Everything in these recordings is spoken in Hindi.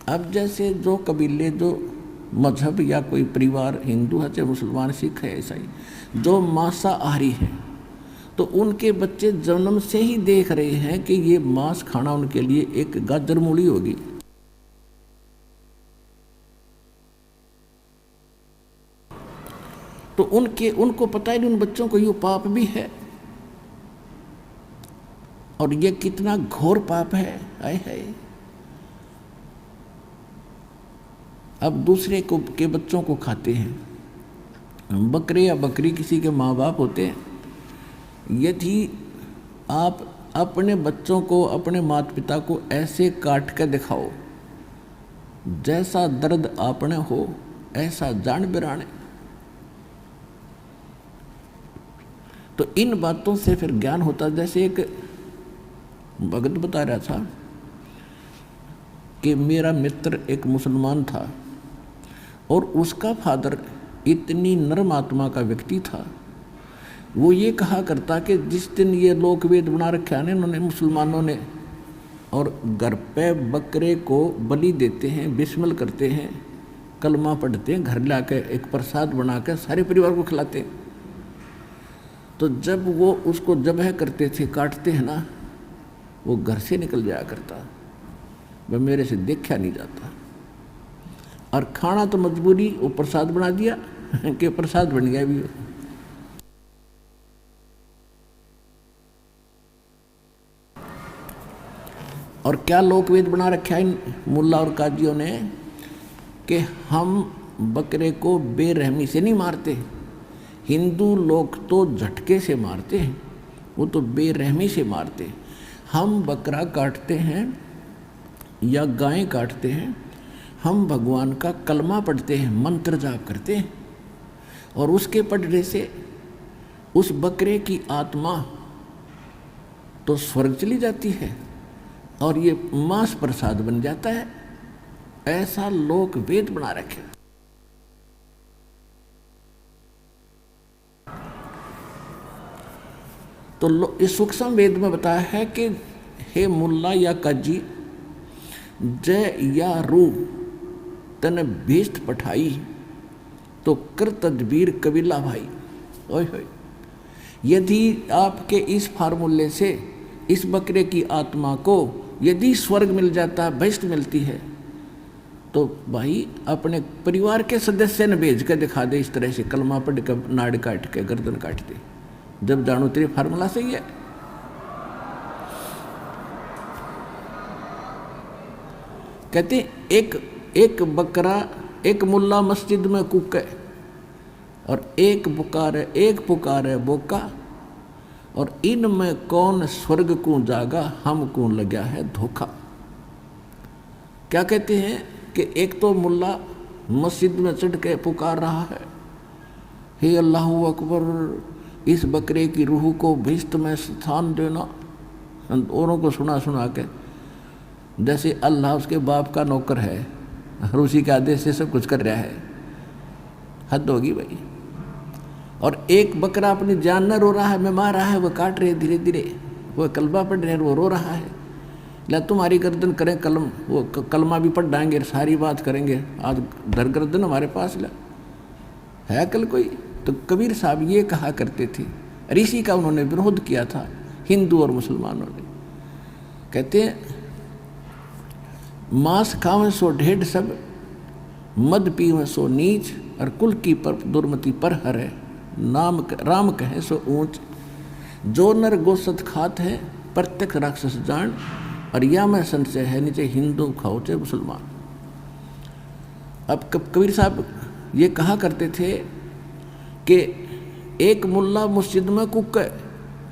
अब जैसे जो कबीले, जो मजहब या कोई परिवार हिंदू है चाहे मुसलमान सिख है ईसाई, जो मांसाहारी है, तो उनके बच्चे जन्म से ही देख रहे हैं कि ये मांस खाना उनके लिए एक गाजर मूली होगी। तो उनको पता ही नहीं, उन बच्चों को ये पाप भी है और ये कितना घोर पाप है। आए है अब दूसरे के बच्चों को खाते हैं। बकरे या बकरी किसी के माँ बाप होते हैं, यदि आप अपने बच्चों को, अपने माता पिता को ऐसे काट के दिखाओ जैसा दर्द आपने हो ऐसा जान बिराने, तो इन बातों से फिर ज्ञान होता। जैसे एक भगत बता रहा था कि मेरा मित्र एक मुसलमान था और उसका फादर इतनी नर्म आत्मा का व्यक्ति था, वो ये कहा करता कि जिस दिन ये लोक वेद बना रखा है इन्होंने मुसलमानों ने, और घर पे बकरे को बलि देते हैं, बिस्मिल करते हैं, कलमा पढ़ते हैं, घर लाके एक प्रसाद बना के सारे परिवार को खिलाते हैं, तो जब वो उसको ज़बह करते थे, काटते हैं ना, वो घर से निकल जाया करता, वह मेरे से देखा नहीं जाता। और खाना तो मजबूरी, वो प्रसाद बना दिया कि प्रसाद बन गया भी। और क्या लोकवेद बना रखा है इन मुल्ला और काजियों ने कि हम बकरे को बेरहमी से नहीं मारते। हिंदू लोग तो झटके से मारते हैं, वो तो बेरहमी से मारते हैं। हम बकरा काटते हैं या गाय काटते हैं, हम भगवान का कलमा पढ़ते हैं, मंत्र जाप करते हैं, और उसके पढ़ने से उस बकरे की आत्मा तो स्वर्ग चली जाती है और ये मांस प्रसाद बन जाता है। ऐसा लोक वेद बना रखे। तो इस सूक्ष्म वेद में बताया है कि हे मुल्ला या काजी, जय या रू तन भीष्ट पठाई, तो कर तदबीर कबीला भाई। ओए होए, यदि आपके इस फार्मूले से इस बकरे की आत्मा को यदि स्वर्ग मिल जाता, भीष्ट मिलती है, तो भाई अपने परिवार के सदस्य ने भेज कर दिखा दे, इस तरह से कलमा पढ़ कर नाड़ काट के गर्दन काट दे, जब जानो तेरे फार्मूला सही है। कहते एक बकरा, एक मुल्ला मस्जिद में कूके और एक पुकारे बोका, और इनमें कौन स्वर्ग को जागा, हम को लगा है धोखा। क्या कहते हैं कि एक तो मुल्ला मस्जिद में चढ़ के पुकार रहा है, हे अल्लाह अकबर, इस बकरे की रूह को भीष्ट में स्थान देना, औरों को सुना सुना के, जैसे अल्लाह उसके बाप का नौकर है और उसी के आदेश से सब कुछ कर रहा है। हद होगी भाई। और एक बकरा अपनी जान न रो रहा है, मैं मार रहा है, वो काट रहे धीरे धीरे, वो कलमा पढ़ रहे हैं, वो रो रहा है, ला तुम्हारी गर्दन करें कलम, वो कलमा भी पढ़ डाएंगे, सारी बात करेंगे, आज धर गर्दन हमारे पास ला है कल कोई। तो कबीर साहब ये कहा करते थे, ऋषि का उन्होंने विरोध किया था हिंदू और मुसलमानों ने। कहते हैं मांस खावें सो ढेढ़ सब, मद पीवें सो नीच, और कुल की पर दुर्मति पर हरे, नाम राम कहे सो ऊंच, जो नर गोसत खात है प्रत्यक्ष राक्षस जान, और या में संशय है नीचे हिंदू खाओ चाहे मुसलमान। अब कबीर साहब ये कहा करते थे कि एक मुल्ला मस्जिद में कुके,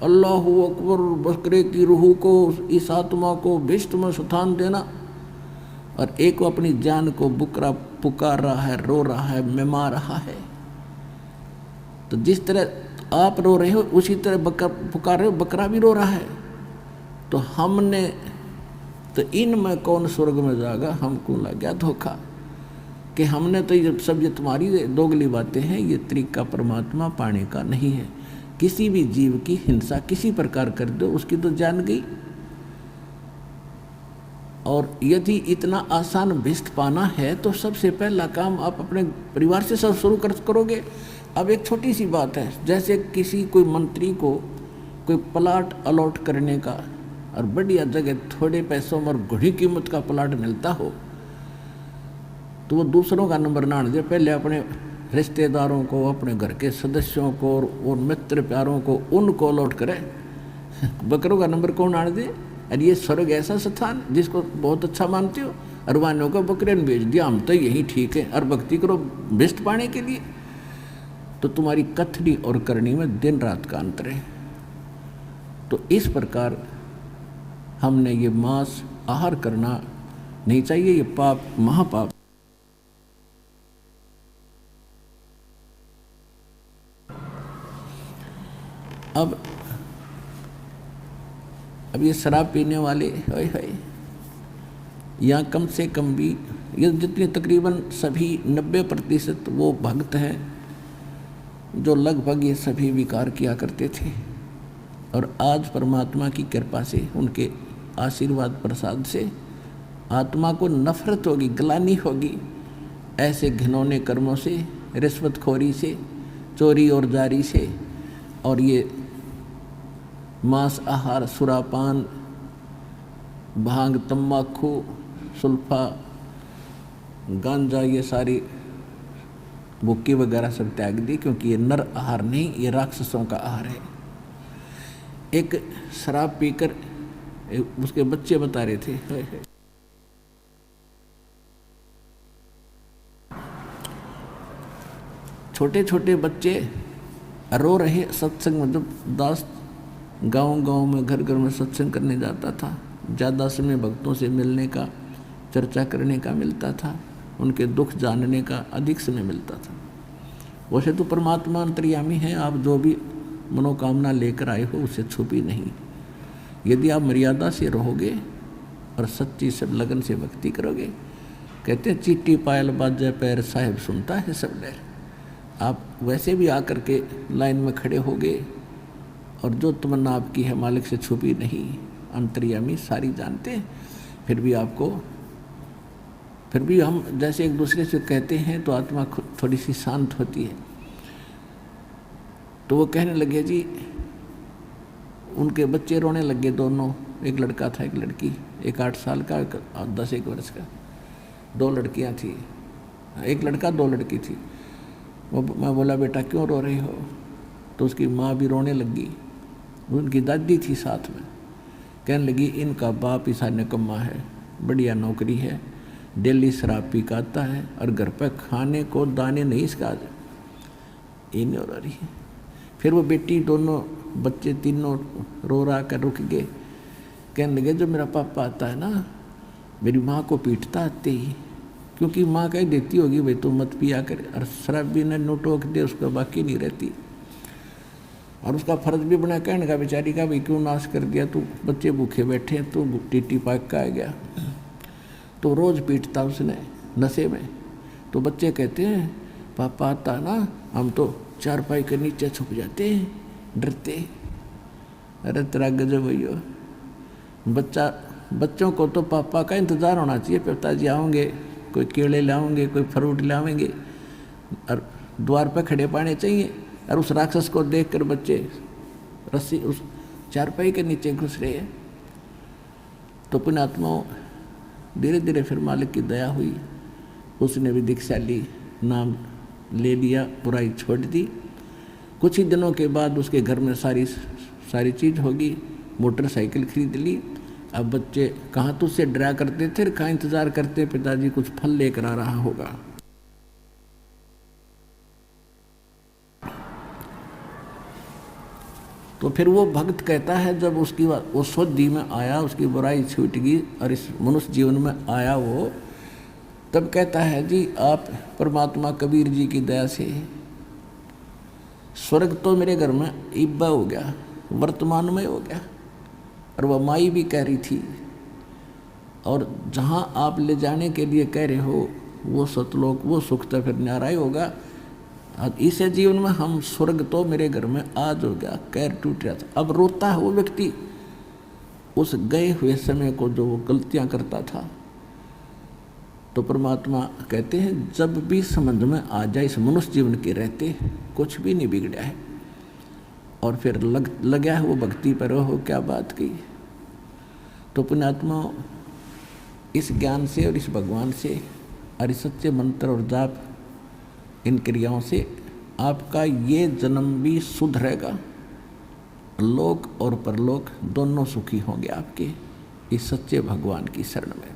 अल्लाह अकबर, बकरे की रूह को, इस आत्मा को भीष्ट में स्थान देना, और एक वो अपनी जान को बुकरा पुकार रहा है, रो रहा है, मिमा रहा है। तो जिस तरह आप रो रहे हो उसी तरह पुकार रहे हो, बकरा भी रो रहा है। तो हमने तो इनमें कौन स्वर्ग में जागा, हमको लग गया धोखा, कि हमने तो ये सब, ये तुम्हारी दोगली बातें हैं, ये तरीका परमात्मा पाने का नहीं है। किसी भी जीव की हिंसा किसी प्रकार कर दो, उसकी तो जान गई। और यदि इतना आसान भिष्ट पाना है तो सबसे पहला काम आप अपने परिवार से सब शुरू करोगे। अब एक छोटी सी बात है, जैसे किसी कोई मंत्री को कोई प्लाट अलॉट करने का और बढ़िया जगह थोड़े पैसों में और घड़ी कीमत का प्लाट मिलता हो तो वो दूसरों का नंबर ना दे, पहले अपने रिश्तेदारों को, अपने घर के सदस्यों को और मित्र प्यारों को उनको अलॉट करे। बकरों का नंबर कौन आने दे? अरे ये स्वर्ग ऐसा स्थान जिसको बहुत अच्छा मानते हो, अरवानियों को बकरे ने भेज दिया, हम तो यही ठीक है, और भक्ति करो भिष्ट पाने के लिए। तो तुम्हारी कथनी और करनी में दिन रात का अंतर है। तो इस प्रकार हमने ये मांस आहार करना नहीं चाहिए, ये पाप महापाप। अब ये शराब पीने वाले यहाँ कम से कम भी ये जितने तकरीबन सभी 90% वो भक्त हैं जो लगभग ये सभी विकार किया करते थे, और आज परमात्मा की कृपा से, उनके आशीर्वाद प्रसाद से आत्मा को नफरत होगी, ग्लानि होगी ऐसे घिनौने कर्मों से, रिश्वतखोरी से, चोरी और जारी से, और ये मांस आहार, सुरापान, भांग, तम्बाकू, सुल्फा, गांजा, ये सारी बुक्की वगैरह सब त्याग दी, क्योंकि ये नर आहार नहीं, ये राक्षसों का आहार है। एक शराब पीकर उसके बच्चे बता रहे थे, छोटे छोटे बच्चे रो रहे सत्संग में। जब दास गांव में घर घर में सत्संग करने जाता था, ज़्यादा समय भक्तों से मिलने का, चर्चा करने का मिलता था, उनके दुख जानने का अधिक समय मिलता था। वैसे तो परमात्मा अंतर्यामी है, आप जो भी मनोकामना लेकर आए हो उसे छुपी नहीं। यदि आप मर्यादा से रहोगे और सच्ची सब लगन से भक्ति करोगे, कहते हैं चीटी पायल बाजे पैर साहिब सुनता है सब डर। आप वैसे भी आकर के लाइन में खड़े होगे और जो तमन्ना आपकी है मालिक से छुपी नहीं, अंतर्यामी सारी जानते हैं। फिर भी हम जैसे एक दूसरे से कहते हैं तो आत्मा थोड़ी सी शांत होती है। तो वो कहने लगे जी, उनके बच्चे रोने लगे दोनों, एक लड़का था एक लड़की, एक 8 साल का, एक 10 वर्ष का, 2 लड़कियां थी, एक लड़का 2 लड़की थी। मैं बोला बेटा क्यों रो रही हो? तो उसकी माँ भी रोने लगी, उनकी दादी थी साथ में, कहने लगी इनका बाप ऐसा निकम्मा है, बढ़िया नौकरी है, डेली शराब पी के आता है और घर पर खाने को दाने नहीं इसका ये नहीं हो रही है। फिर वो बेटी, दोनों बच्चे तीनों रो रहा कर रुक गए, कहने लगे जो मेरा पापा आता है ना, मेरी माँ को पीटता आते ही, क्योंकि माँ कह देती होगी भाई तू मत पिया कर, और शराब भी न नोटोक दे उसका बाकी नहीं रहती। और उसका फर्ज भी बना कहने का बेचारी का, भाई क्यों नाश कर दिया, तू बच्चे भूखे बैठे तो टीटी पाक का आ गया। तो रोज़ पीटता उसने नशे में। तो बच्चे कहते हैं पापा आता ना, हम तो चारपाई के नीचे छुप जाते हैं डरते। अरे तेरा गजब भैया, बच्चों को तो पापा का इंतज़ार होना चाहिए, पिताजी आएंगे, कोई केले लाएंगे, कोई फ्रूट लाएंगे, और द्वार पर खड़े पाने चाहिए। और उस राक्षस को देखकर बच्चे रस्सी उस चारपाई के नीचे घुस रहे हैं। तो पुण्यात्माओं, धीरे धीरे फिर मालिक की दया हुई, उसने भी दीक्षा ली, नाम ले लिया, बुराई छोड़ दी। कुछ ही दिनों के बाद उसके घर में सारी चीज़ होगी, मोटरसाइकिल खरीद ली। अब बच्चे कहाँ तो उससे डरा करते थे, कहाँ इंतज़ार करते पिताजी कुछ फल लेकर आ रहा होगा। तो फिर वो भक्त कहता है जब उसकी वो शुद्धि में आया, उसकी बुराई छूट गई और इस मनुष्य जीवन में आया वो, तब कहता है जी आप परमात्मा कबीर जी की दया से स्वर्ग तो मेरे घर में इब्बा हो गया, वर्तमान में हो गया। और वह माई भी कह रही थी, और जहाँ आप ले जाने के लिए कह रहे हो वो सतलोक, वो सुख तो फिर न्यारा ही होगा। इस जीवन में हम स्वर्ग तो मेरे घर में आज हो गया, कैर टूट रहा था। अब रोता है वो व्यक्ति, उस गए हुए समय को जो वो गलतियां करता था, तो परमात्मा कहते हैं जब भी समझ में आ जाए इस मनुष्य जीवन के रहते कुछ भी नहीं बिगड़ा है, और फिर लगा है वो भक्ति पर, हो क्या बात की। तो पुण्यात्मा इस ज्ञान से और इस भगवान से और इस सच्चे मंत्र और जाप, इन क्रियाओं से आपका ये जन्म भी सुधरेगा, लोक और परलोक दोनों सुखी होंगे आपके इस सच्चे भगवान की शरण में।